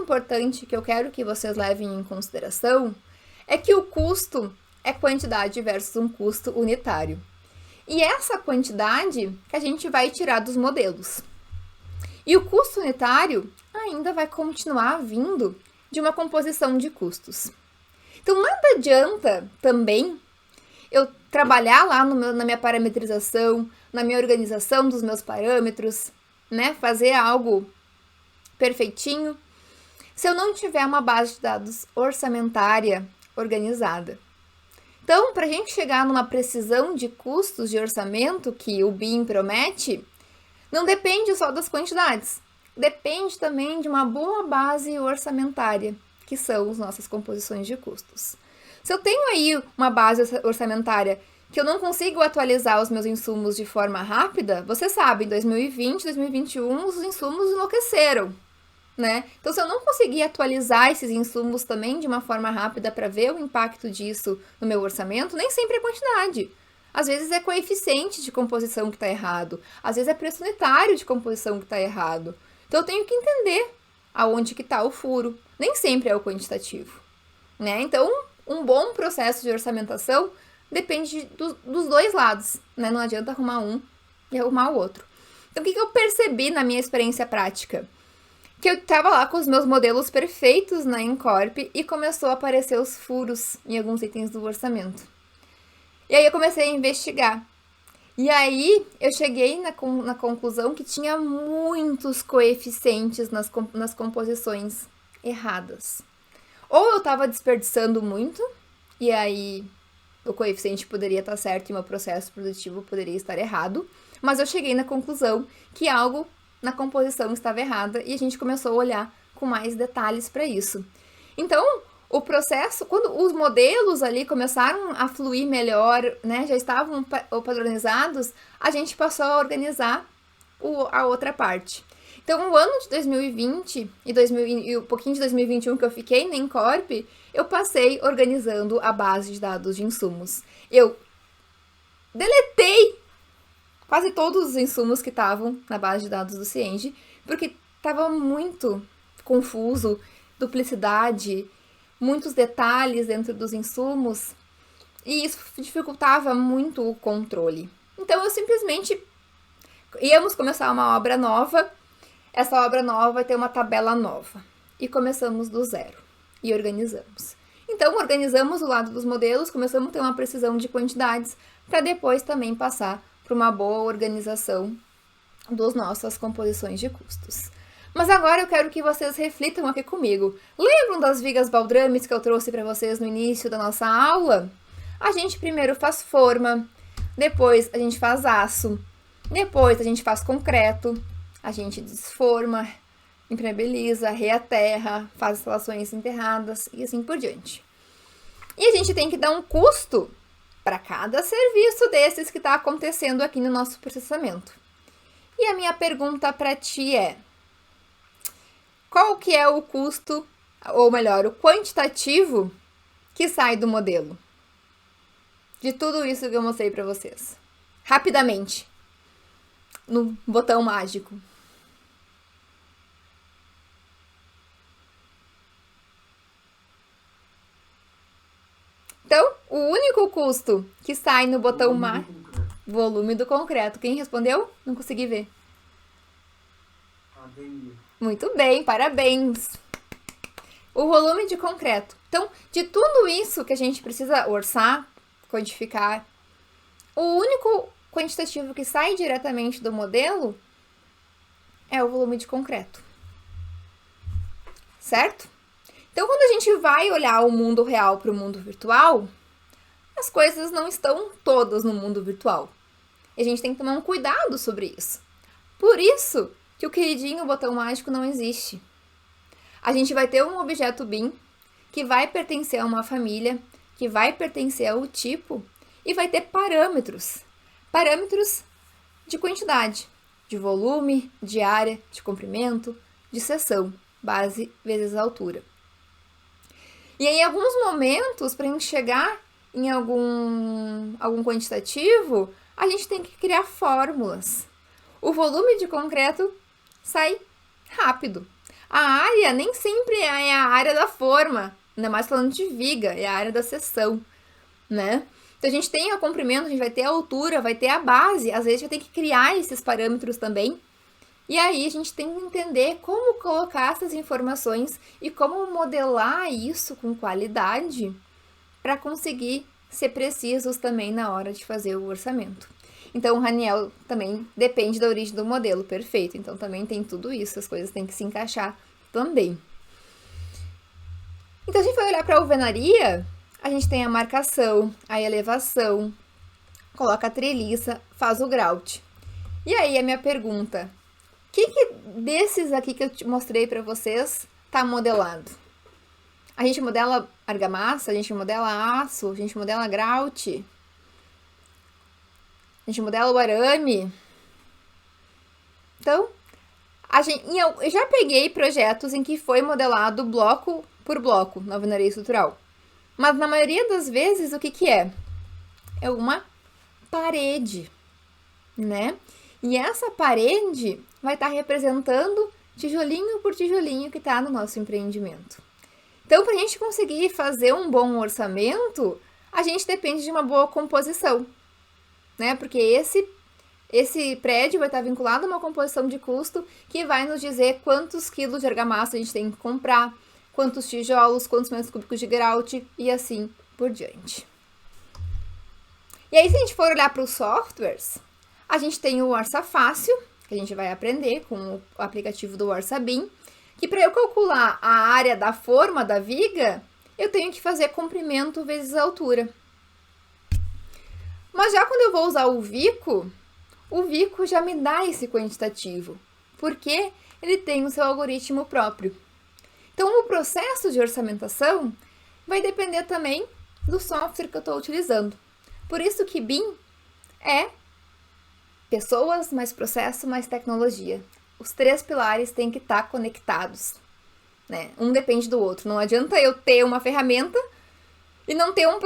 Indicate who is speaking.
Speaker 1: importante que eu quero que vocês levem em consideração é que o custo é quantidade versus um custo unitário. E essa quantidade que a gente vai tirar dos modelos. E o custo unitário ainda vai continuar vindo de uma composição de custos. Então, nada adianta também eu trabalhar lá na minha parametrização, na minha organização dos meus parâmetros, né? Fazer algo perfeitinho, se eu não tiver uma base de dados orçamentária organizada. Então, para a gente chegar numa precisão de custos de orçamento que o BIM promete, não depende só das quantidades, depende também de uma boa base orçamentária, que são as nossas composições de custos. Se eu tenho aí uma base orçamentária que eu não consigo atualizar os meus insumos de forma rápida, você sabe, em 2020, 2021, os insumos enlouqueceram, né? Então, se eu não conseguir atualizar esses insumos também de uma forma rápida para ver o impacto disso no meu orçamento, nem sempre é quantidade. Às vezes é coeficiente de composição que está errado, às vezes é preço unitário de composição que está errado. Então, eu tenho que entender aonde que está o furo. Nem sempre é o quantitativo, né? Então, um bom processo de orçamentação depende dos dois lados, né? Não adianta arrumar um e arrumar o outro. Então, o que eu percebi na minha experiência prática? Que eu estava lá com os meus modelos perfeitos na Incorp e começou a aparecer os furos em alguns itens do orçamento. E aí eu comecei a investigar. E aí eu cheguei na conclusão que tinha muitos coeficientes nas composições erradas. Ou eu estava desperdiçando muito, e aí o coeficiente poderia estar certo e o meu processo produtivo poderia estar errado, mas eu cheguei na conclusão que algo na composição estava errada e a gente começou a olhar com mais detalhes para isso. Então, o processo, quando os modelos ali começaram a fluir melhor, né, já estavam padronizados, a gente passou a organizar a outra parte. Então, o ano de 2020 e um pouquinho de 2021 que eu fiquei na Incorp, eu passei organizando a base de dados de insumos. Eu deletei quase todos os insumos que estavam na base de dados do Cienge, porque estava muito confuso, duplicidade, muitos detalhes dentro dos insumos, e isso dificultava muito o controle. Então, eu simplesmente íamos começar uma obra nova, essa obra nova vai ter uma tabela nova, e começamos do zero, e organizamos. Então, organizamos o lado dos modelos, começamos a ter uma precisão de quantidades, para depois também passar para uma boa organização das nossas composições de custos. Mas agora eu quero que vocês reflitam aqui comigo. Lembram das vigas baldrames que eu trouxe para vocês no início da nossa aula? A gente primeiro faz forma, depois a gente faz aço, depois a gente faz concreto, a gente desforma, impermeabiliza, reaterra, faz instalações enterradas e assim por diante. E a gente tem que dar um custo para cada serviço desses que está acontecendo aqui no nosso processamento. E a minha pergunta para ti é: qual que é o custo, ou melhor, o quantitativo que sai do modelo? De tudo isso que eu mostrei para vocês. Rapidamente, no botão mágico. Então, o único custo que sai no botão mágico... Volume do concreto. Quem respondeu? Não consegui ver. Muito bem, parabéns. O volume de concreto. Então, de tudo isso que a gente precisa orçar, codificar, o único quantitativo que sai diretamente do modelo é o volume de concreto. Certo? Então, quando a gente vai olhar o mundo real para o mundo virtual, as coisas não estão todas no mundo virtual. E a gente tem que tomar um cuidado sobre isso. Por isso que o queridinho botão mágico não existe. A gente vai ter um objeto BIM que vai pertencer a uma família, que vai pertencer ao tipo e vai ter parâmetros. Parâmetros de quantidade, de volume, de área, de comprimento, de seção, base vezes altura. E em alguns momentos, para a gente chegar em algum quantitativo, a gente tem que criar fórmulas. O volume de concreto sai rápido. A área nem sempre é a área da forma, ainda mais falando de viga, é a área da seção, né? Então a gente tem o comprimento, a gente vai ter a altura, vai ter a base, às vezes vai ter que criar esses parâmetros também. E aí a gente tem que entender como colocar essas informações e como modelar isso com qualidade para conseguir ser precisos também na hora de fazer o orçamento. Então o Raniel também depende da origem do modelo, perfeito. Então também tem tudo isso, as coisas têm que se encaixar também. Então a gente vai olhar para a alvenaria, a gente tem a marcação, a elevação, coloca a treliça, faz o grout. E aí a minha pergunta, o que desses aqui que eu te mostrei para vocês tá modelado? A gente modela argamassa, a gente modela aço, a gente modela grout, a gente modela o arame. Então, eu já peguei projetos em que foi modelado bloco por bloco na alvenaria estrutural. Mas na maioria das vezes, o que é? É uma parede, né? E essa parede vai estar representando tijolinho por tijolinho que está no nosso empreendimento. Então, para a gente conseguir fazer um bom orçamento, a gente depende de uma boa composição, né? Porque esse prédio vai estar vinculado a uma composição de custo que vai nos dizer quantos quilos de argamassa a gente tem que comprar, quantos tijolos, quantos metros cúbicos de grout e assim por diante. E aí, se a gente for olhar para os softwares, a gente tem o Orça Fácil, que a gente vai aprender com o aplicativo do OrçaBIM, que para eu calcular a área da forma da viga, eu tenho que fazer comprimento vezes altura. Mas já quando eu vou usar o Vico já me dá esse quantitativo, porque ele tem o seu algoritmo próprio. Então, o processo de orçamentação vai depender também do software que eu estou utilizando. Por isso que BIM é pessoas, mais processo, mais tecnologia. Os 3 pilares têm que estar conectados, né? Um depende do outro. Não adianta eu ter uma ferramenta e não ter um